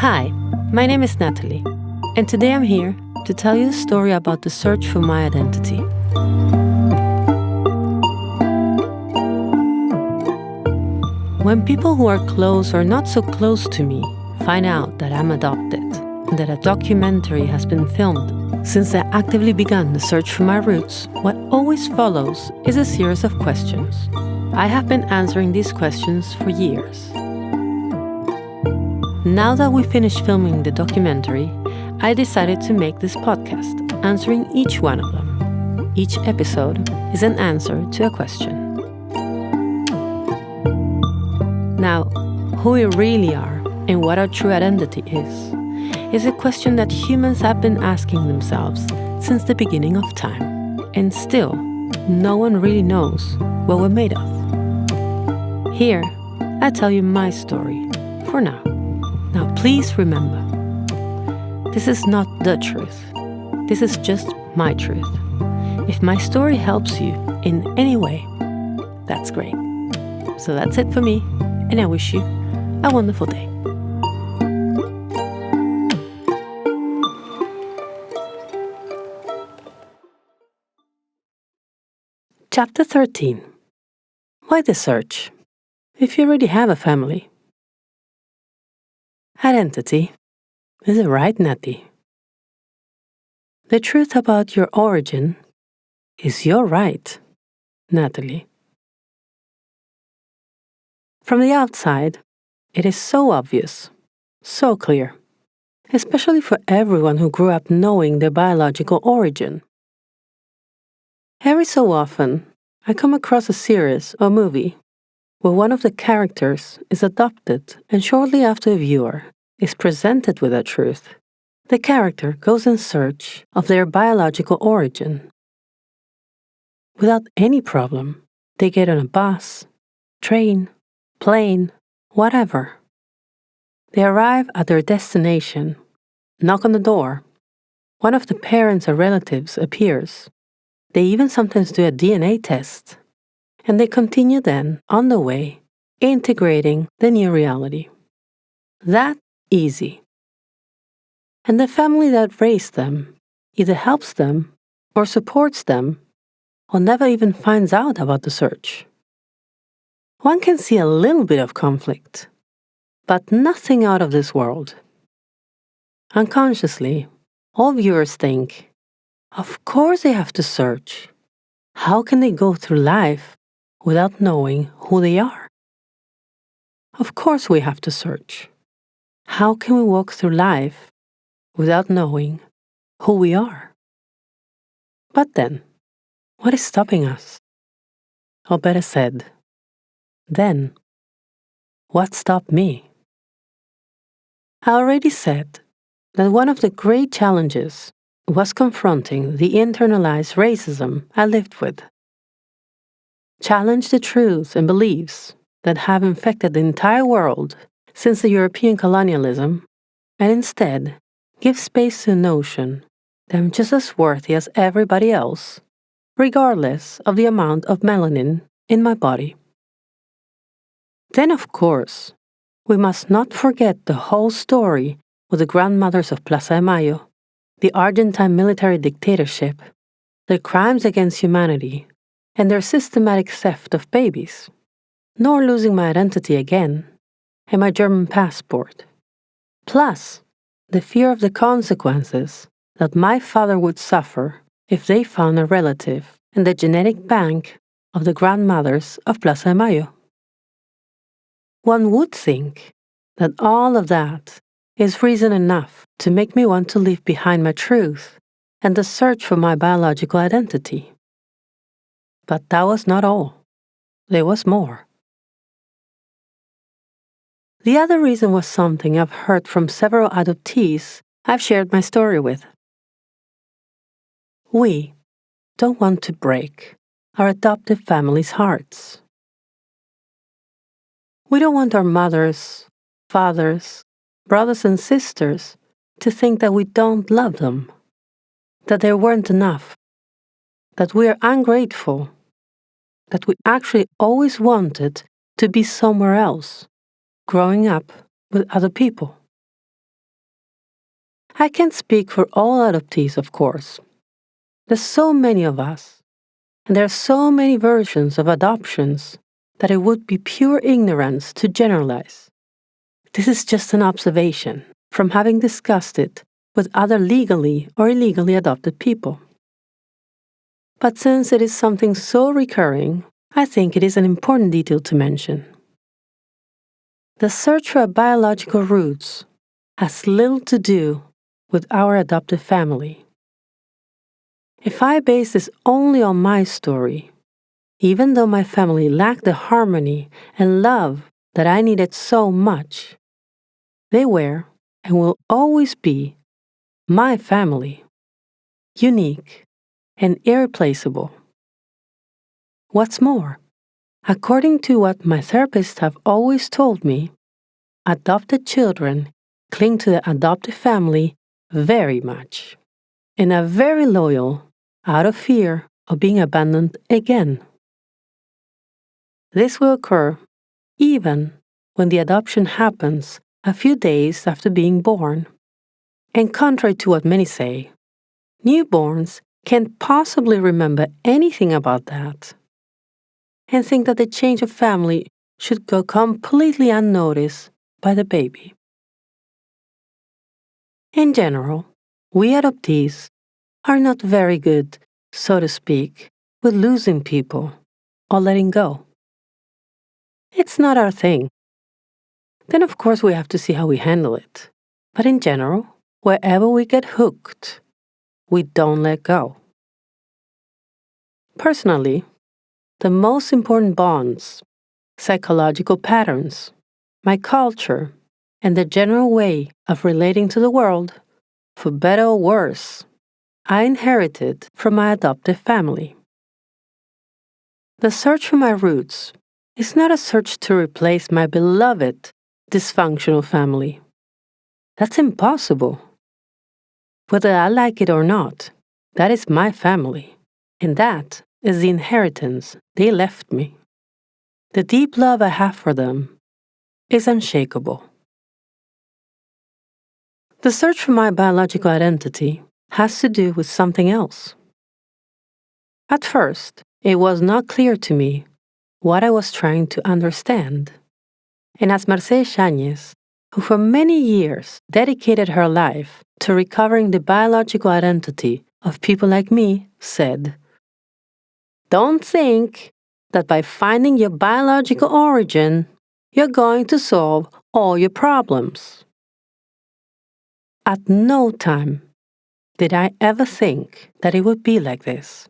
Hi, my name is Natalie, and today I'm here to tell you a story about the search for my identity. When people who are close or not so close to me find out that I'm adopted and that a documentary has been filmed since I actively began the search for my roots, what always follows is a series of questions. I have been answering these questions for years. Now that we finished filming the documentary, I decided to make this podcast, answering each one of them. Each episode is an answer to a question. Now, who we really are and what our true identity is a question that humans have been asking themselves since the beginning of time. And still, no one really knows what we're made of. Here, I tell you my story, for now. Now, please remember, this is not the truth. This is just my truth. If my story helps you in any way, that's great. So that's it for me, and I wish you a wonderful day. Chapter 13. Why the search? If you already have a family. Identity. Is it right, Natty? The truth about your origin is your right, Natalie. From the outside, it is so obvious, so clear, especially for everyone who grew up knowing their biological origin. Every so often, I come across a series or movie where one of the characters is adopted, and shortly after a viewer is presented with that truth, the character goes in search of their biological origin. Without any problem, they get on a bus, train, plane, whatever. They arrive at their destination, knock on the door. One of the parents or relatives appears. They even sometimes do a DNA test. And they continue then on the way, integrating the new reality. That easy. And the family that raised them either helps them or supports them or never even finds out about the search. One can see a little bit of conflict, but nothing out of this world. Unconsciously, all viewers think, of course they have to search. How can they go through life without knowing who they are? Of course we have to search. How can we walk through life without knowing who we are? But then, what is stopping us? Or better said, then, what stopped me? I already said that one of the great challenges was confronting the internalized racism I lived with. Challenge the truths and beliefs that have infected the entire world since the European colonialism, and instead give space to a notion that I'm just as worthy as everybody else, regardless of the amount of melanin in my body. Then, of course, we must not forget the whole story with the grandmothers of Plaza de Mayo, the Argentine military dictatorship, their crimes against humanity, and their systematic theft of babies, nor losing my identity again and my German passport. Plus, the fear of the consequences that my father would suffer if they found a relative in the genetic bank of the grandmothers of Plaza de Mayo. One would think that all of that is reason enough to make me want to leave behind my truth and the search for my biological identity. But that was not all. There was more. The other reason was something I've heard from several adoptees I've shared my story with. We don't want to break our adoptive families' hearts. We don't want our mothers, fathers, brothers and sisters to think that we don't love them, that they weren't enough, that we are ungrateful, that we actually always wanted to be somewhere else, growing up with other people. I can't speak for all adoptees, of course. There's so many of us, and there are so many versions of adoptions that it would be pure ignorance to generalize. This is just an observation from having discussed it with other legally or illegally adopted people. But since it is something so recurring, I think it is an important detail to mention. The search for biological roots has little to do with our adopted family. If I base this only on my story, even though my family lacked the harmony and love that I needed so much, they were and will always be my family, unique and irreplaceable. What's more, according to what my therapists have always told me, adopted children cling to the adopted family very much and are very loyal out of fear of being abandoned again. This will occur even when the adoption happens a few days after being born. And contrary to what many say, newborns can't possibly remember anything about that and think that the change of family should go completely unnoticed by the baby. In general, we adoptees are not very good, so to speak, with losing people or letting go. It's not our thing. Then, of course, we have to see how we handle it. But in general, wherever we get hooked, we don't let go. Personally, the most important bonds, psychological patterns, my culture, and the general way of relating to the world, for better or worse, I inherited from my adoptive family. The search for my roots is not a search to replace my beloved, dysfunctional family. That's impossible. Whether I like it or not, that is my family, and that is the inheritance they left me. The deep love I have for them is unshakable. The search for my biological identity has to do with something else. At first, it was not clear to me what I was trying to understand. And as Mercedes Yáñez, who for many years dedicated her life to recovering the biological identity of people like me, said, "Don't think that by finding your biological origin, you're going to solve all your problems." At no time did I ever think that it would be like this.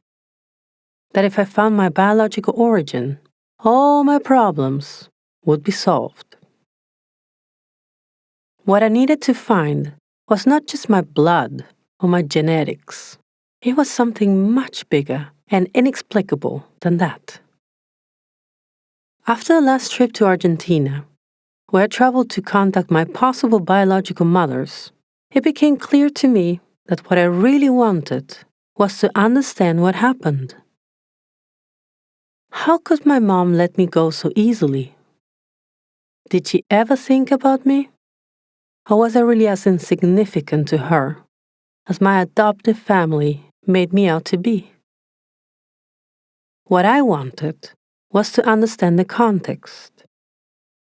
That if I found my biological origin, all my problems would be solved. What I needed to find was not just my blood or my genetics. It was something much bigger and inexplicable than that. After the last trip to Argentina, where I traveled to contact my possible biological mothers, it became clear to me that what I really wanted was to understand what happened. How could my mom let me go so easily? Did she ever think about me? Or was I really as insignificant to her as my adoptive family made me out to be? What I wanted was to understand the context.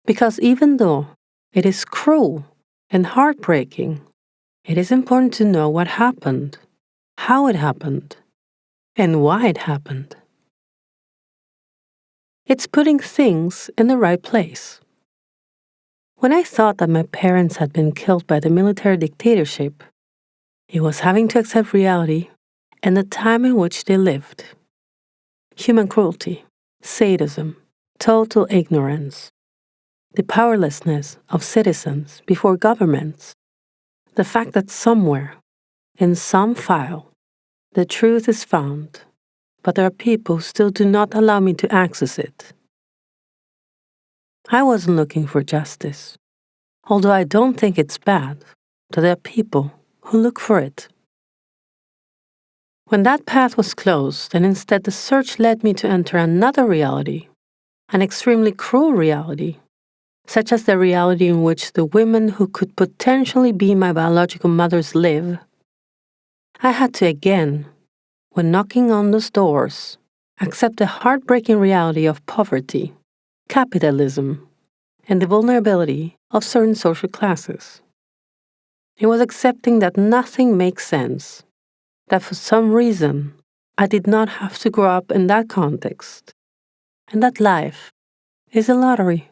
Because even though it is cruel and heartbreaking, it is important to know what happened, how it happened, and why it happened. It's putting things in the right place. When I thought that my parents had been killed by the military dictatorship, it was having to accept reality and the time in which they lived. Human cruelty, sadism, total ignorance, the powerlessness of citizens before governments, the fact that somewhere, in some file, the truth is found, but there are people who still do not allow me to access it. I wasn't looking for justice, although I don't think it's bad that there are people who look for it. When that path was closed and instead the search led me to enter another reality, an extremely cruel reality, such as the reality in which the women who could potentially be my biological mothers live, I had to again, when knocking on those doors, accept the heartbreaking reality of poverty, capitalism, and the vulnerability of certain social classes. It was accepting that nothing makes sense, that for some reason I did not have to grow up in that context, and that life is a lottery.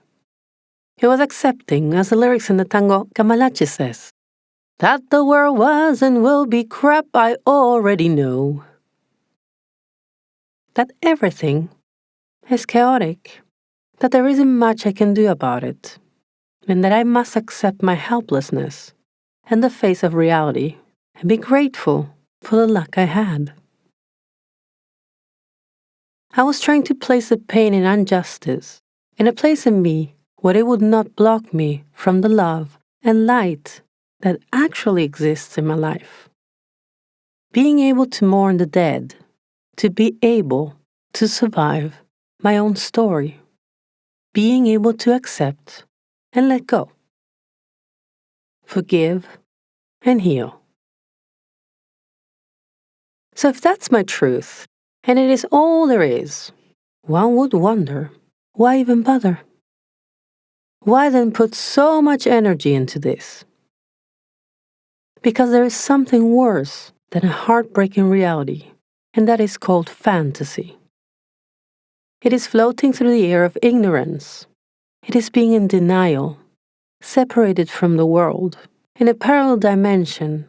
It was accepting, as the lyrics in the tango Cambalache says, that the world was and will be crap I already know. That everything is chaotic, that there isn't much I can do about it, and that I must accept my helplessness in the face of reality and be grateful for the luck I had. I was trying to place the pain and injustice in a place in me where it would not block me from the love and light that actually exists in my life. Being able to mourn the dead, to be able to survive my own story, being able to accept and let go, forgive and heal. So if that's my truth, and it is all there is, one would wonder, why even bother? Why then put so much energy into this? Because there is something worse than a heartbreaking reality, and that is called fantasy. It is floating through the air of ignorance. It is being in denial, separated from the world, in a parallel dimension,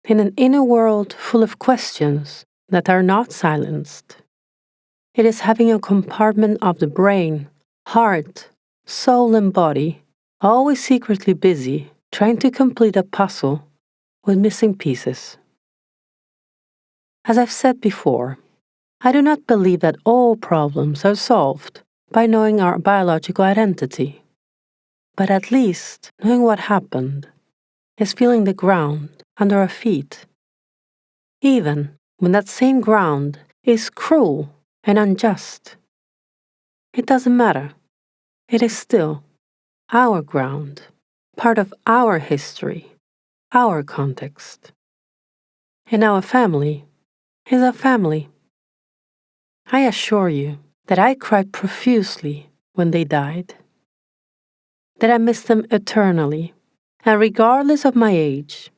in an inner world full of questions that are not silenced. It is having a compartment of the brain, heart, soul and body, always secretly busy, trying to complete a puzzle with missing pieces. As I've said before, I do not believe that all problems are solved by knowing our biological identity. But at least knowing what happened is feeling the ground under our feet, even when that same ground is cruel and unjust. It doesn't matter. It is still our ground, part of our history, our context. And our family is our family. I assure you that I cried profusely when they died, that I miss them eternally, and regardless of my age,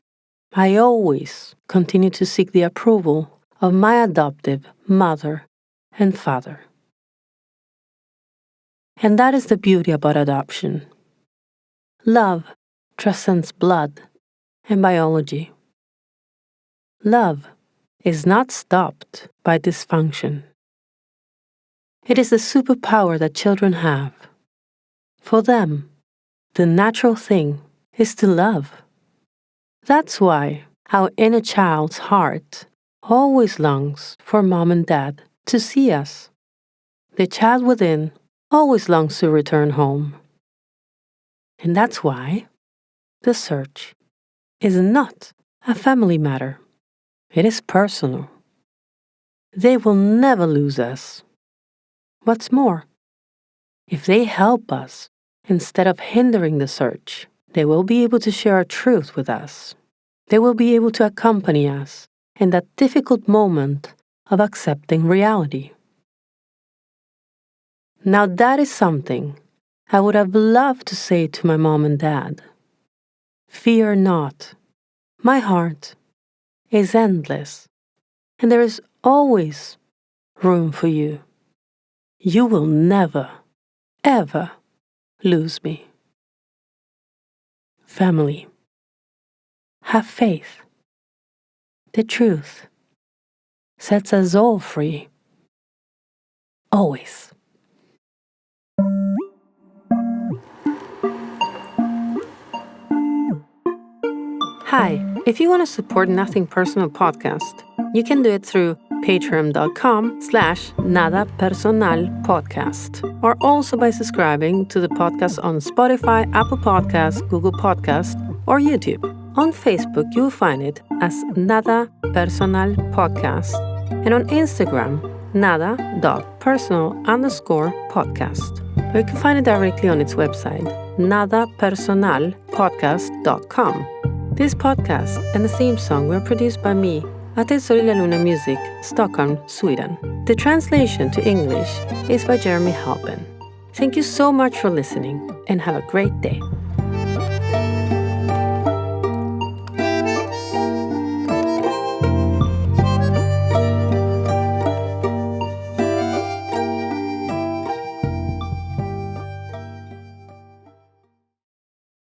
I always continue to seek the approval of my adoptive mother and father. And that is the beauty about adoption. Love transcends blood and biology. Love is not stopped by dysfunction. It is the superpower that children have. For them, the natural thing is to love. That's why our inner child's heart always longs for mom and dad to see us. The child within always longs to return home. And that's why the search is not a family matter. It is personal. They will never lose us. What's more, if they help us instead of hindering the search, they will be able to share our truth with us. They will be able to accompany us in that difficult moment of accepting reality. Now that is something I would have loved to say to my mom and dad. Fear not. My heart is endless, and there is always room for you. You will never, ever lose me. Family, have faith. The truth sets us all free. Always. Hi, if you want to support Nothing Personal podcast, you can do it through patreon.com/nada.personal podcast, or also by subscribing to the podcast on Spotify, Apple Podcasts, Google Podcasts, or YouTube. On Facebook, you will find it as nada.personal podcast, and on Instagram, nada.personal_podcast. or you can find it directly on its website, nada.personal podcast.com. This podcast and the theme song were produced by me at Lilla Luna Music, Stockholm, Sweden. The translation to English is by Jeremy Halpin. Thank you so much for listening and have a great day.